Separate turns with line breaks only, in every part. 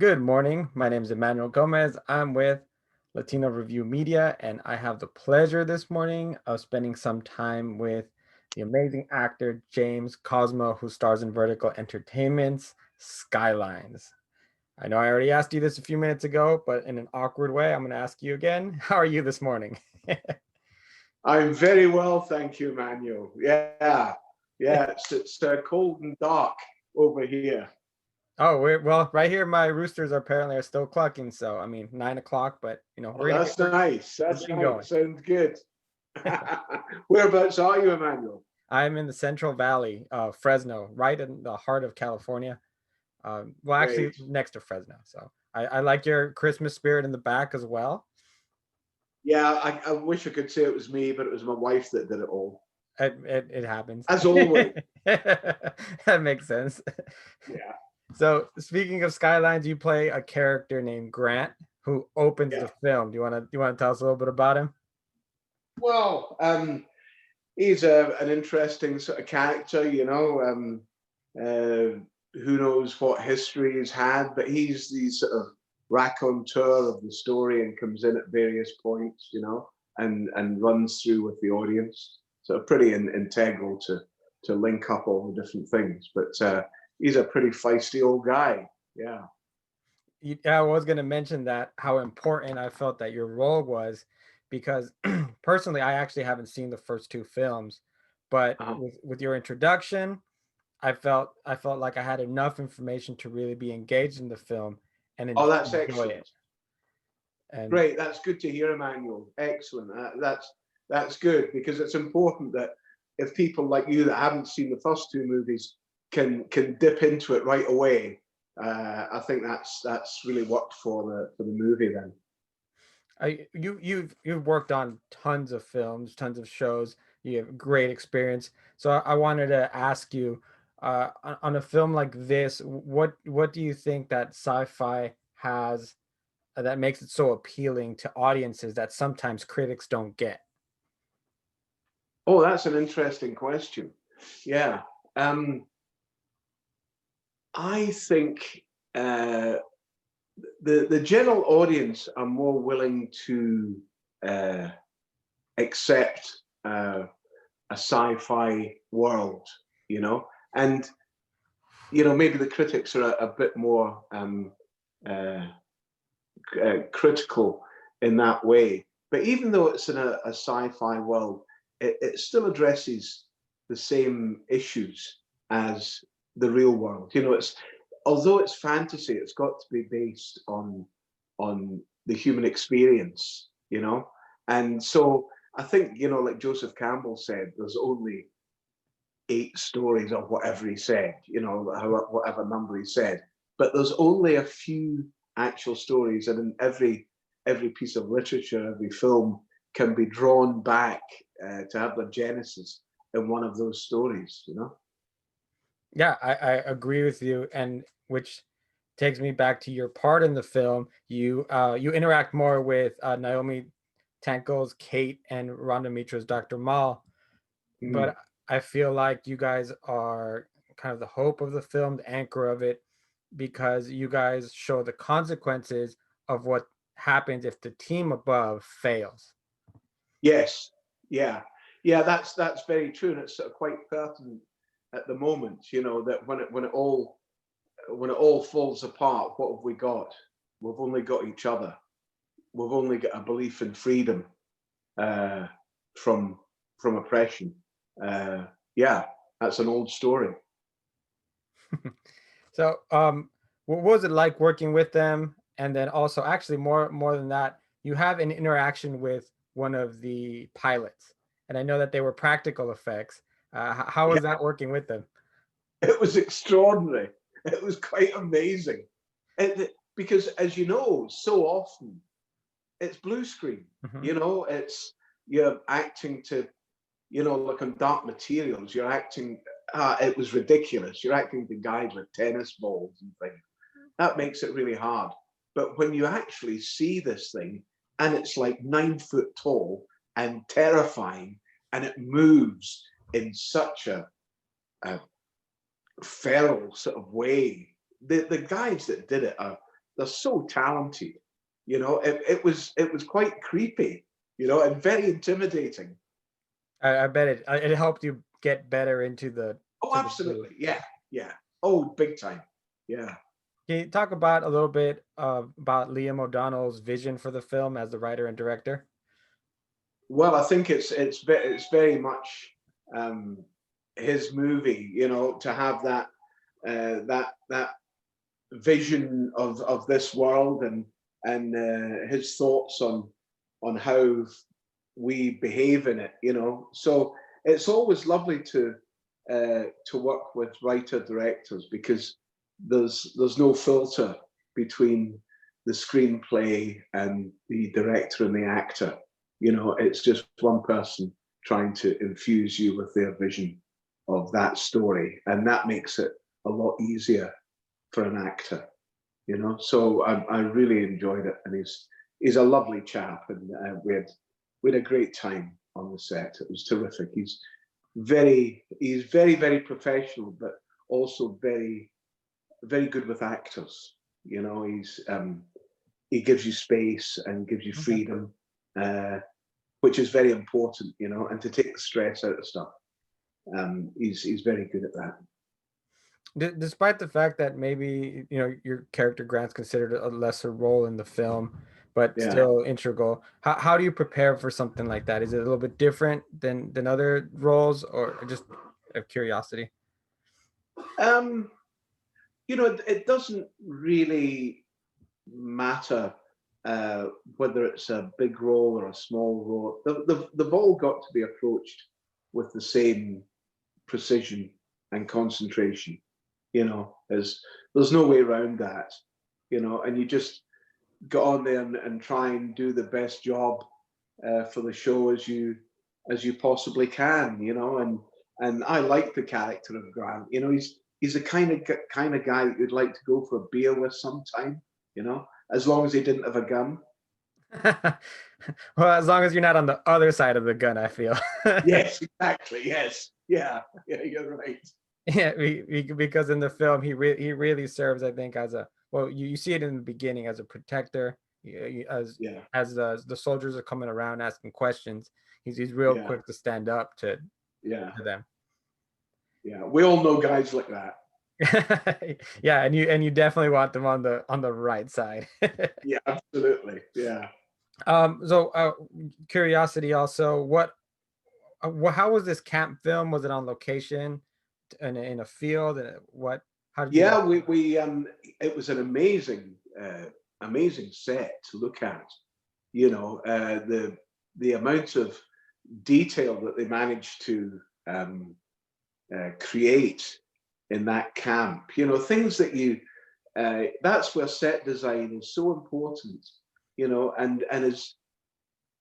Good morning. My name is Emmanuel Gomez. I'm with Latino Review Media, and I have the pleasure this morning of spending some time with the amazing actor James Cosmo, who stars in Vertical Entertainment's Skylines. I know I already asked you this a few minutes ago, but in an awkward way, I'm going to ask you again. How are you this morning?
I'm very well, thank you, Emmanuel. Yeah, it's cold and dark over here.
Oh, well, right here, my roosters apparently are still clucking. So, I mean, 9 o'clock, but
Oh,
we're
that's nice.
we're
That's
getting
nice.
going.
Sounds good. Whereabouts are you, Emmanuel?
I'm in the Central Valley, Fresno, right in the heart of California. Well, actually,
Great.
next to Fresno. So I like your Christmas spirit in the back as well.
Yeah, I wish I could say it was me, but it was my wife that did it all.
It happens.
As always.
That makes sense.
Yeah,
So speaking of Skylines, you play a character named Grant who opens the
yeah.
film. Do you want to tell us a little bit about him?
Well, he's an interesting sort of character, who knows what history he's had, but he's the sort of raconteur of the story and comes in at various points, and runs through with the audience. So pretty integral to link up all the different things. But he's a pretty feisty old guy. Yeah.
Yeah, I was going to mention that how important I felt that your role was, because personally, I actually haven't seen the first two films, but
Uh-huh.
with your introduction, I felt like I had enough information to really be engaged in the film and
Oh, that's
enjoy it.
excellent.
And
Great. That's good to hear, Emmanuel. Excellent. That's good because it's important that if people like you that haven't seen the first two movies can dip into it right away. I think that's really worked for the movie then.
you've worked on tons of films, tons of shows. You have great experience. So I wanted to ask you, on a film like this, what do you think that sci-fi has that makes it so appealing to audiences that sometimes critics don't get?
Oh, that's an interesting question. Yeah. Um, I think the general audience are more willing to uh, accept a sci-fi world, and maybe the critics are a bit more uh, critical in that way. But even though it's in a sci-fi world, it still addresses the same issues as the real world. It's although it's fantasy, it's got to be based on the human experience. And so I think like Joseph Campbell said, there's only 8 stories or whatever he said, whatever number he said. But there's only a few actual stories, and in every piece of literature, every film can be drawn back to have their genesis in one of those stories.
Yeah, I agree with you, and which takes me back to your part in the film. You interact more with Naomi Tankel's Kate and Rhonda Mitra's Dr. Mal,
Mm.
but I feel like you guys are kind of the hope of the film, the anchor of it, because you guys show the consequences of what happens if the team above fails.
Yes, yeah, yeah. That's very true, and it's sort of quite pertinent at the moment. That when it all falls apart, what have we got? We've only got each other. We've only got a belief in freedom uh, from oppression. Uh, yeah, that's an old story.
So, what was it like working with them? And then also, actually, more than that, you have an interaction with one of the pilots, and I know that they were practical effects. How was
Yeah,
that working with them?
it was extraordinary. It was quite amazing. Because, as you know, so often it's blue screen.
Mhm.
It's you're acting to, like on Dark Materials, you're acting. It was ridiculous. You're acting to guys with tennis balls and things. That makes it really hard. But when you actually see this thing, and it's like 9 foot tall and terrifying, and it moves in such a feral sort of way. The guys that did it are they're so talented. It was quite creepy, and very intimidating.
I bet it helped you get better into the
Oh,
to the group.
absolutely. Yeah. Yeah. Oh, big time. Yeah.
Can you talk about a little bit about Liam O'Donnell's vision for the film as the writer and director?
Well, I think it's very much his movie, to have that vision of this world, and his thoughts on how we behave in it. So it's always lovely to work with writer directors, because there's no filter between the screenplay and the director and the actor. It's just one person trying to infuse you with their vision of that story, and that makes it a lot easier for an actor. So I really enjoyed it, and he's a lovely chap, and we had a great time on the set. It was terrific. He's very, very professional, but also very, very good with actors. He gives you space and gives you
Okay.
freedom, which is very important, and to take the stress out of stuff. He's very good at that.
Despite the fact that maybe your character Grant's considered a lesser role in the film, but
Yeah.
still integral, how do you prepare for something like that? Is it a little bit different than other roles, or just of curiosity?
Um, it doesn't really matter uh, whether it's a big role or a small role. They've all got to be approached with the same precision and concentration. There's no way around that. And you just get on there and try and do the best job for the show as you possibly can. And I like the character of Grant. He's the kind of guy that you'd like to go for a beer with sometime. As long as he didn't have a gun.
Well, as long as you're not on the other side of the gun, I feel.
Yes, exactly. Yes, yeah, yeah. You're right.
Yeah, because in the film he really serves, I think, as a well. You see it in the beginning as a protector,
Yeah,
as the soldiers are coming around asking questions. He's real
yeah,
quick to stand up
yeah,
to them.
yeah. We all know guys like that.
Yeah, and you definitely want them on the right side.
Yeah, absolutely. Yeah.
So curiosity also, how was this camp film? Was it on location in a field? And what? How did you guys?
Yeah, we it was an amazing set to look at. The amount of detail that they managed to create in that camp. Things that that's where set design is so important. And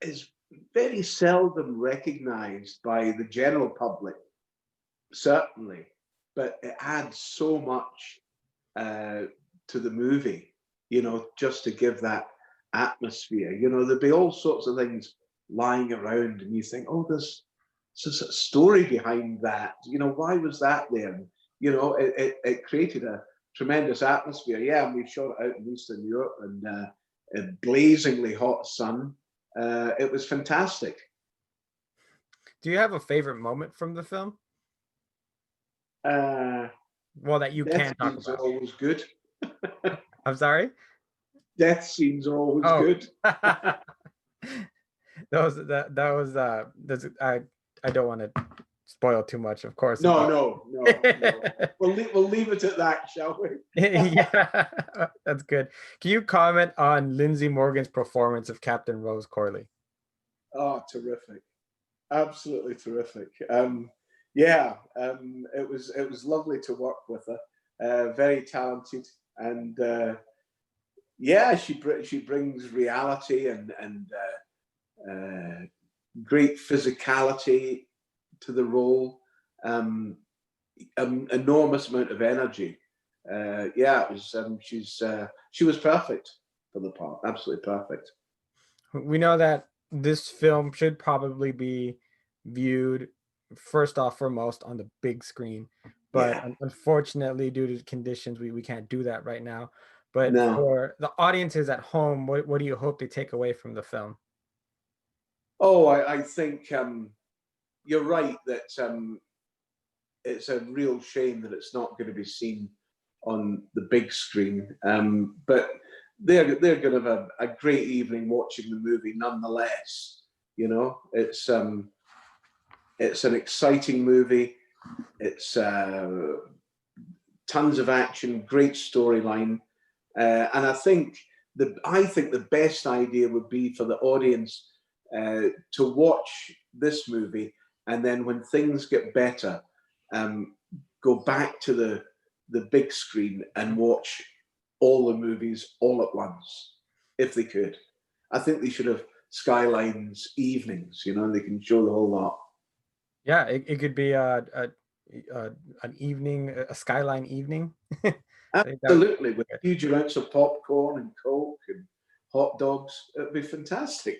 is very seldom recognized by the general public, certainly, but it adds so much to the movie, just to give that atmosphere. There'd be all sorts of things lying around, and you think, oh, there's a story behind that. Why was that there? And, it created a tremendous atmosphere. Yeah, and we shot it out in Eastern Europe, and a blazingly hot sun. It was fantastic.
Do you have a favorite moment from the film?
Uh,
Well, that you
Death
can talk
scenes are
about.
always good.
I'm sorry.
Death scenes are always
Oh,
good.
that that was I don't want to spoil too much, of course,
No,
about.
no, no, no. We'll leave it at that, shall we?
Yeah, that's good. Can you comment on Lindsey Morgan's performance of Captain Rose Corley?
Oh, terrific. Absolutely terrific. Yeah, it was lovely to work with her. Very talented, and yeah, she brings reality and great physicality to the role. Um, an enormous amount of energy. Yeah, it was. She was perfect for the part. Absolutely perfect.
We know that this film should probably be viewed first off foremost on the big screen, but
Yeah.
unfortunately, due to conditions, we can't do that right now. But
No.
for the audiences at home, what do you hope they take away from the film?
Oh, I think you're right that it's a real shame that it's not going to be seen on the big screen. But they're going to have a great evening watching the movie nonetheless. You know, it's an exciting movie. It's tons of action, great storyline, and I think the best idea would be for the audience to watch this movie, and then when things get better, go back to the big screen and watch all the movies all at once, if they could. I think they should have Skylines evenings. You know, they can show the whole lot.
Yeah, it could be an evening, a skyline evening. I think that would
Absolutely, with
be good.
huge amounts of popcorn and Coke and hot dogs. It'd be fantastic.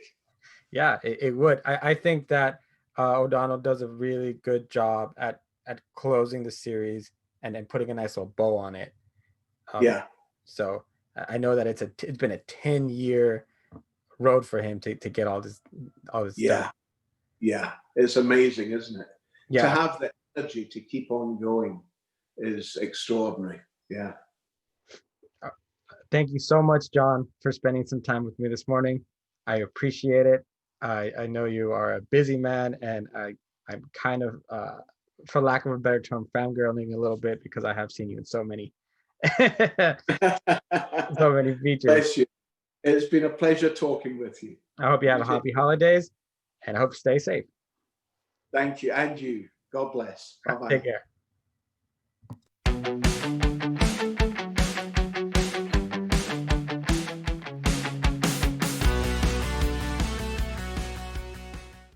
Yeah, it would. I think that O'Donnell does a really good job at closing the series and then putting a nice little bow on it. Um,
Yeah,
so I know that it's been a 10-year road for him to get all this done.
yeah, yeah. It's amazing, isn't it? To
Yeah.
have the energy to keep on going is extraordinary. Yeah.
uh, Thank you so much, John, for spending some time with me this morning. I appreciate it. I know you are a busy man, and I'm kind of, for lack of a better term, fangirling a little bit because I have seen you in so many, so many features.
Bless you. It's been a pleasure talking with you.
I hope you have
You
a
take,
happy holidays, and I hope you stay safe.
thank you, and you. God bless. Bye bye.
Take care.